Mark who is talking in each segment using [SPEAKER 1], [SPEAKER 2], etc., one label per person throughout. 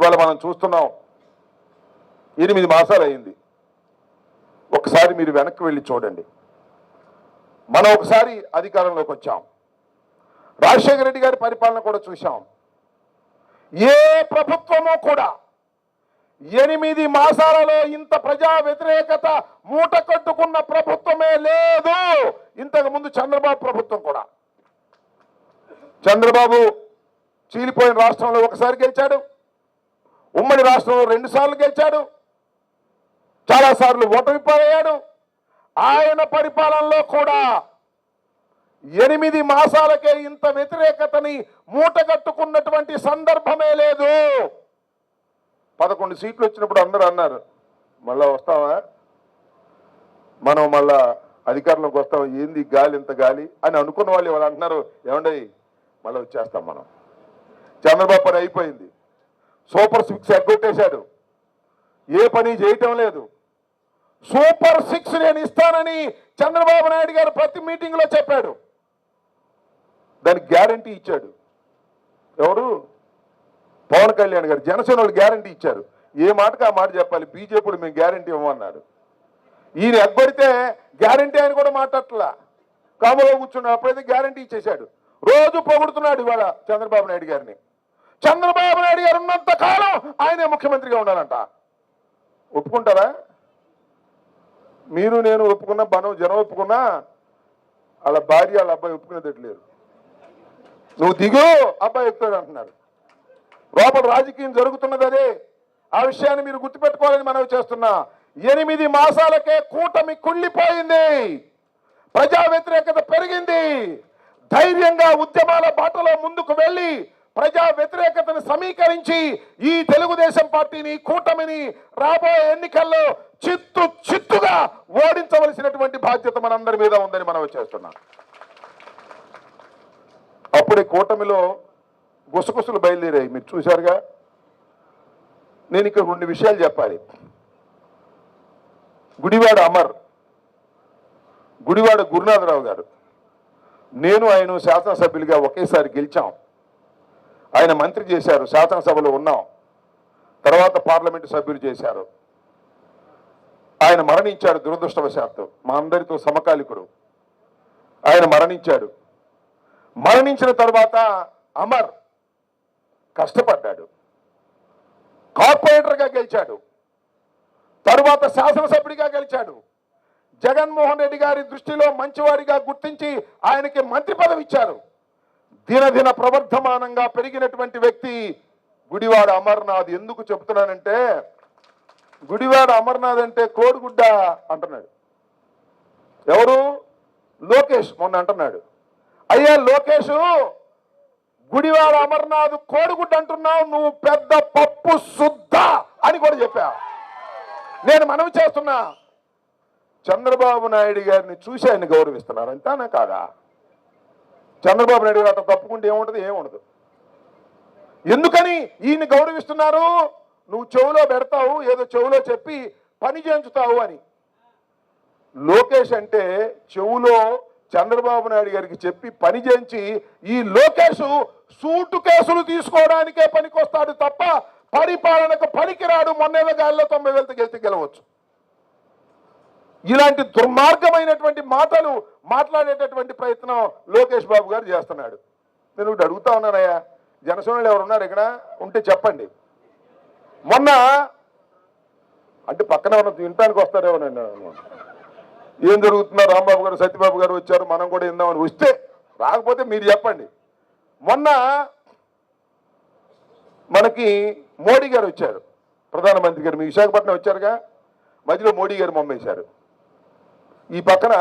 [SPEAKER 1] ఇవాళ మనం చూస్తున్నాం 8 మాసాలు అయింది. ఒకసారి మీరు వెనక్కి వెళ్ళి చూడండి. మనం ఒకసారి అధికారంలోకి వచ్చాం. రాజశేఖర రెడ్డి గారి పరిపాలన కూడా చూశాం. ఏ ప్రభుత్వమో కూడా 8 మాసాలలో ఇంత ప్రజా వ్యతిరేకత మూట కట్టుకున్న ప్రభుత్వమే లేదు. ఇంతకు ముందు చంద్రబాబు ప్రభుత్వం కూడా. చంద్రబాబు చీలిపోయిన రాష్ట్రంలో ఒకసారి గెలిచాడు, ఉమ్మడి రాష్ట్రంలో 2 సార్లు గెలిచాడు, చాలాసార్లు ఓటమి పాలయ్యాడు. ఆయన పరిపాలనలో కూడా 8 మాసాలకే ఇంత వ్యతిరేకతని మూటగట్టుకున్నటువంటి సందర్భమే లేదు. 11 సీట్లు వచ్చినప్పుడు అందరూ అన్నారు, మళ్ళా వస్తావా, మనం మళ్ళా అధికారంలోకి వస్తాం, ఏంది గాలి ఇంత గాలి అని అనుకున్న వాళ్ళు వాళ్ళు అంటున్నారు, ఏమండి మళ్ళీ వచ్చేస్తాం మనం. చంద్రబాబు పని అయిపోయింది. సూపర్ 6 ఎగ్గొట్టేశాడు, ఏ పని చేయటం లేదు. సూపర్ 6 నేను ఇస్తానని చంద్రబాబు నాయుడు గారు ప్రతి మీటింగ్లో చెప్పాడు. దానికి గ్యారంటీ ఇచ్చాడు ఎవరు? పవన్ కళ్యాణ్ గారు. జనసేన వాళ్ళు గ్యారంటీ ఇచ్చారు. ఏ మాటకు ఆ మాట చెప్పాలి. బీజేపీలు మేము గ్యారంటీ ఇవ్వమన్నారు. ఈయన ఎగ్గొడితే గ్యారంటీ ఆయన కూడా మాట్లాడట్లా, కామలో కూర్చున్నాడు. అప్పుడైతే గ్యారంటీ ఇచ్చేశాడు. రోజు పొగుడుతున్నాడు ఇవాళ చంద్రబాబు నాయుడు గారిని. చంద్రబాబు నాయుడు గారు ఉన్నంత కాలం ఆయనే ముఖ్యమంత్రిగా ఉండాలంట. ఒప్పుకుంటారా? మీరు నేను ఒప్పుకున్నా, జనం ఒప్పుకున్నా, వాళ్ళ భార్య వాళ్ళ అబ్బాయి ఒప్పుకునేటట్లేరు. నువ్వు దిగు, అబ్బాయి ఎక్కుతాడు అంటున్నారు. లోపల రాజకీయం జరుగుతున్నది అదే. ఆ విషయాన్ని మీరు గుర్తుపెట్టుకోవాలని మనవి చేస్తున్నా. 8 మాసాలకే కూటమి కుళ్ళిపోయింది, ప్రజా వ్యతిరేకత పెరిగింది. ధైర్యంగా ఉద్యమాల బాటలో ముందుకు వెళ్ళి ప్రజా వ్యతిరేకతను సమీకరించి ఈ తెలుగుదేశం పార్టీని, కూటమిని రాబోయే ఎన్నికల్లో చిత్తుగా ఓడించవలసినటువంటి బాధ్యత మనందరి మీద ఉందని మనవి చేస్తున్నాం. అప్పుడే కూటమిలో గుసగుసలు బయలుదేరాయి, మీరు చూశారుగా. నేను ఇక్కడ 2 విషయాలు చెప్పాలి. గుడివాడ అమర్, గుడివాడ గురునాథరావు గారు, నేను ఆయన శాసనసభ్యులుగా ఒకేసారి గెలిచాం. ఆయన మంత్రి చేశారు, శాసనసభలో ఉన్నాం. తర్వాత పార్లమెంటు సభ్యులు చేశారు. ఆయన మరణించాడు దురదృష్టవశాత్తు. మా అందరితో సమకాలికుడు. ఆయన మరణించాడు. మరణించిన తర్వాత అమర్ కష్టపడ్డాడు, కార్పొరేటర్గా గెలిచాడు, తరువాత శాసనసభ్యుడిగా గెలిచాడు. జగన్మోహన్ రెడ్డి గారి దృష్టిలో మంచివాడిగా గుర్తించి ఆయనకి మంత్రి పదవి ఇచ్చారు. దినదిన ప్రవర్ధమానంగా పెరిగినటువంటి వ్యక్తి గుడివాడ అమర్నాథ్. ఎందుకు చెప్తున్నానంటే, గుడివాడ అమర్నాథ్ అంటే కోడిగుడ్డ అంటున్నాడు. ఎవరు? లోకేష్ మొన్న అంటున్నాడు, అయ్యా లోకేష్, గుడివాడ అమర్నాథ్ కోడిగుడ్డ అంటున్నావు, నువ్వు పెద్ద పప్పు శుద్ధ అని కూడా చెప్పా. నేను మనవి చేస్తున్నా, చంద్రబాబు నాయుడు గారిని చూసి ఆయన గౌరవిస్తున్నారు, అంతేనా కాదా? చంద్రబాబు నాయుడు గారు అట్లా తప్పుకుంటే ఏముంటుంది? ఏముండదు. ఎందుకని ఈయన్ని గౌరవిస్తున్నారు? నువ్వు చెవులో పెడతావు, ఏదో చెవులో చెప్పి పని చేయించుతావు అని. లోకేష్ అంటే చెవులో చంద్రబాబు నాయుడు గారికి చెప్పి పని చేయించి, ఈ లోకేష్ సూటు కేసులు తీసుకోవడానికే పనికొస్తాడు తప్ప పరిపాలనకు పనికిరాడు. మొన్నేళ్ళ గాలిలో 90,000 గెలిచి గెలవచ్చు. ఇలాంటి దుర్మార్గమైనటువంటి మాటలు మాట్లాడేటటువంటి ప్రయత్నం లోకేష్ బాబు గారు చేస్తున్నాడు. నేను ఒకటి అడుగుతా ఉన్నానయ్యా, జనసేనలు ఎవరున్నారు ఇక్కడ ఉంటే చెప్పండి. మొన్న అంటే పక్కన ఉన్న వినటానికి వస్తారేమో, నేను ఏం జరుగుతుందో, రాంబాబు గారు సత్యబాబు గారు వచ్చారు, మనం కూడా విందామని వస్తే, రాకపోతే మీరు చెప్పండి. మొన్న మనకి మోడీ గారు వచ్చారు, ప్రధానమంత్రి గారు. మీ విశాఖపట్నం వచ్చారుగా, మధ్యలో మోడీ గారు బొమ్మేశారు. ఈ పక్కన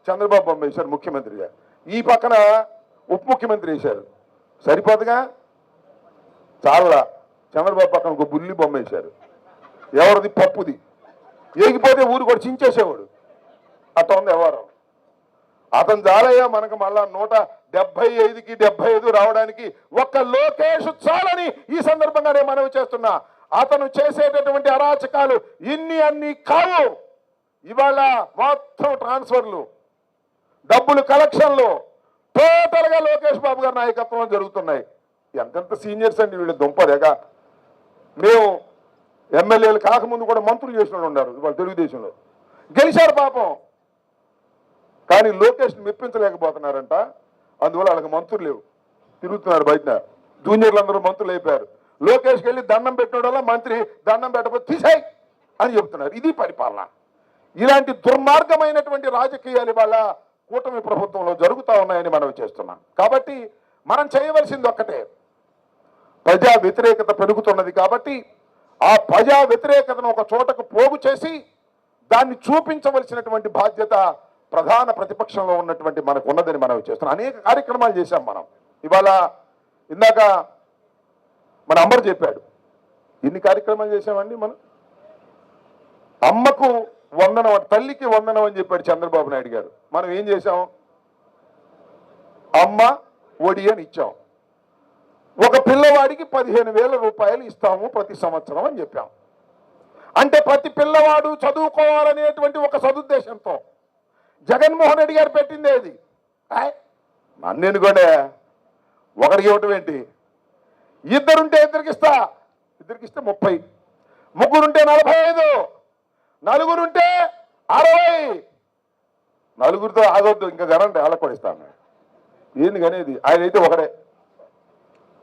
[SPEAKER 1] చంద్రబాబు బొమ్మేశారు ముఖ్యమంత్రిగా, ఈ పక్కన ఉప ముఖ్యమంత్రి వేశారు. సరిపోదుగా? చాలా. చంద్రబాబు పక్కన ఒక బుల్లి బొమ్మేశారు. ఎవరిది? పప్పుది. ఏగిపోతే ఊరు కూడా చించేసేవాడు. అట్లా ఉంది ఎవరు. అతను చాలయ్యా మనకు మళ్ళా 175కి 75 రావడానికి ఒక్క లోకేష్ చాలని ఈ సందర్భంగా నేను మనవి చేస్తున్నా. అతను చేసేటటువంటి అరాచకాలు అన్ని కావు. ఇవాళ మొత్తం ట్రాన్స్ఫర్లు, డబ్బులు కలెక్షన్లు టోటల్గా లోకేష్ బాబు గారి నాయకత్వంలో జరుగుతున్నాయి. ఎంతెంత సీనియర్స్ అండి వీళ్ళు, దుంపదేగా. మేము ఎమ్మెల్యేలు కాకముందు కూడా మంత్రులు చేసిన ఉన్నారు ఇవాళ తెలుగుదేశంలో, గెలిచారు పాపం. కానీ లోకేష్ని మెప్పించలేకపోతున్నారంట, అందువల్ల వాళ్ళకి మంత్రులు లేవు, తిరుగుతున్నారు బయట. జూనియర్లు అందరూ మంత్రులు అయిపోయారు. లోకేష్కి వెళ్ళి దండం పెట్టడం వల్ల మంత్రి దండం పెట్టకపోతే తీసేయి అని చెప్తున్నారు. ఇది పరిపాలన. ఇలాంటి దుర్మార్గమైనటువంటి రాజకీయాలు ఇవాళ కూటమి ప్రభుత్వంలో జరుగుతూ ఉన్నాయని మనం చేస్తున్నాం. కాబట్టి మనం చేయవలసింది ఒక్కటే, ప్రజా వ్యతిరేకత పెరుగుతున్నది కాబట్టి ఆ ప్రజా వ్యతిరేకతను ఒక చోటకు పోగు చేసి దాన్ని చూపించవలసినటువంటి బాధ్యత ప్రధాన ప్రతిపక్షంలో ఉన్నటువంటి మనకు ఉన్నదని మనం చేస్తున్నాం. అనేక కార్యక్రమాలు చేశాం మనం. ఇవాళ ఇందాక మన అంబర్ చెప్పాడు, ఎన్ని కార్యక్రమాలు చేశామండి మనం. అమ్మకు వందనం, తల్లికి వందనం అని చెప్పాడు చంద్రబాబు నాయుడు గారు. మనం ఏం చేశాం, అమ్మ ఒడి అని ఇచ్చాం. ఒక పిల్లవాడికి 15,000 రూపాయలు ఇస్తాము ప్రతి సంవత్సరం అని చెప్పాం. అంటే ప్రతి పిల్లవాడు చదువుకోవాలనేటువంటి ఒక సదుద్దేశంతో జగన్మోహన్ రెడ్డి గారు పెట్టిందే అది. నన్ను కూడా ఒకరికి ఇవ్వటం ఏంటి, ఇద్దరుంటే ఇద్దరికిస్తా, ఇద్దరికిస్తే 30, ముగ్గురుంటే 45, నలుగురుంటే 60. నలుగురితో ఆగొద్దు, ఇంకా గనండి వాళ్ళకి కూడా ఇస్తాను. ఏంది కానీ ఇది, ఆయన అయితే ఒకడే,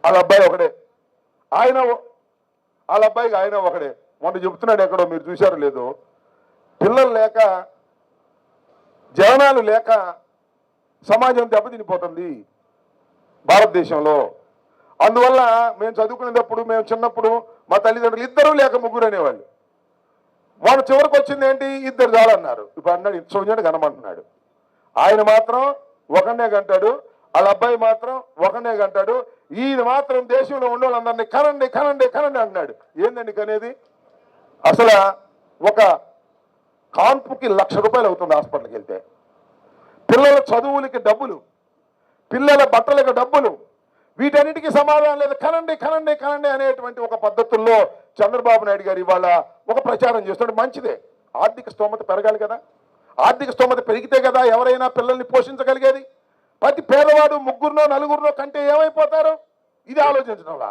[SPEAKER 1] వాళ్ళ అబ్బాయి ఒకడే, ఆయన వాళ్ళ అబ్బాయికి ఆయన ఒకడే. మొన్న చెప్తున్నాడు ఎక్కడో, మీరు చూశారో లేదో, పిల్లలు లేక జవనాలు లేక సమాజం దెబ్బతినిపోతుంది భారతదేశంలో. అందువల్ల మేము చదువుకునేటప్పుడు, మేము చిన్నప్పుడు మా తల్లిదండ్రులు ఇద్దరు లేక ముగ్గురు అనేవాళ్ళు. వాళ్ళ చివరికి వచ్చింది ఏంటి, ఇద్దరు చాలన్నారు. ఇప్పుడు అన్నాడు ఇచ్చోజాడు కనమంటున్నాడు. ఆయన మాత్రం ఒకనే గంటాడు, వాళ్ళ అబ్బాయి మాత్రం ఒకనే గంటాడు. ఈయన మాత్రం దేశంలో ఉన్న వాళ్ళందరినీ కనండి కనండి కనండి అన్నాడు. ఏందండి కనేది? అసలు ఒక కాన్పుకి 1,00,000 రూపాయలు అవుతుంది హాస్పిటల్కి వెళ్తే. పిల్లల చదువులకి డబ్బులు, పిల్లల బట్టలకు డబ్బులు, వీటన్నిటికీ సమాధానం లేదు. కనండి కనండి కనండి అనేటువంటి ఒక పద్ధతుల్లో చంద్రబాబు నాయుడు గారు ఇవాళ ఒక ప్రచారం చేస్తున్నాడు. మంచిదే, ఆర్థిక స్తోమత పెరగాలి కదా. ఆర్థిక స్తోమత పెరిగితే కదా ఎవరైనా పిల్లల్ని పోషించగలిగేది. ప్రతి పేదవాడు ముగ్గురునో నలుగురినో కంటే ఏమైపోతారు, ఇది ఆలోచించడంలా.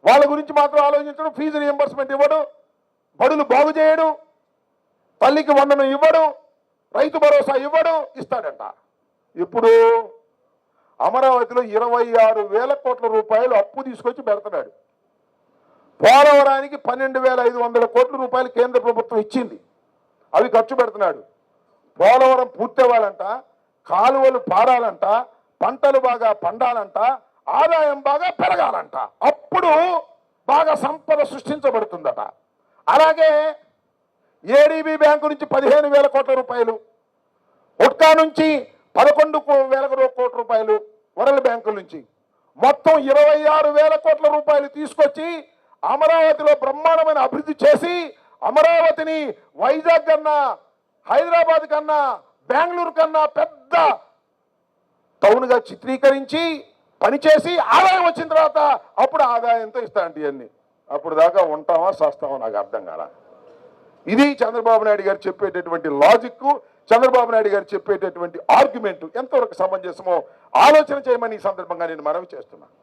[SPEAKER 1] వాళ్ళ గురించి మాత్రం ఆలోచించడం. ఫీజు రియంబర్స్మెంట్ ఇవ్వడు, బడులు బాగు చేయడు, తల్లికి వందనం ఇవ్వడు, రైతు భరోసా ఇవ్వడు. ఇస్తాడంట. ఇప్పుడు అమరావతిలో 26,000 కోట్ల రూపాయలు అప్పు తీసుకొచ్చి పెడుతున్నాడు. పోలవరానికి 12,500 కోట్ల రూపాయలు కేంద్ర ప్రభుత్వం ఇచ్చింది, అవి ఖర్చు పెడుతున్నాడు. పోలవరం పూర్తవ్వాలంట, కాలువలు పారాలంట, పంటలు బాగా పండాలంట, ఆదాయం బాగా పెరగాలంట, అప్పుడు బాగా సంపద సృష్టించబడుతుందట. అలాగే ఏడీబీ బ్యాంకు నుంచి 15,000 కోట్ల రూపాయలు, ఉట్కా నుంచి 11,000 కోట్ల రూపాయలు, వరల్డ్ బ్యాంకుల నుంచి మొత్తం 26,000 కోట్ల రూపాయలు తీసుకొచ్చి అమరావతిలో బ్రహ్మాండమైన అభివృద్ధి చేసి అమరావతిని వైజాగ్ కన్నా, హైదరాబాద్ కన్నా, బెంగళూరు కన్నా పెద్ద టౌన్గా చిత్రీకరించి పనిచేసి ఆదాయం వచ్చిన తర్వాత అప్పుడు ఆదాయంతో ఇస్తాంటి అన్ని. అప్పుడు దాకా ఉంటామా సస్తామా నాకు అర్థం కాల. ఇది చంద్రబాబు నాయుడు గారు చెప్పేటటువంటి లాజిక్, చంద్రబాబు నాయుడు గారు చెప్పేటటువంటి ఆర్గ్యుమెంట్ ఎంతవరకు సమంజసమో ఆలోచన చేయమని ఈ సందర్భంగా నేను మనవి చేస్తున్నాను.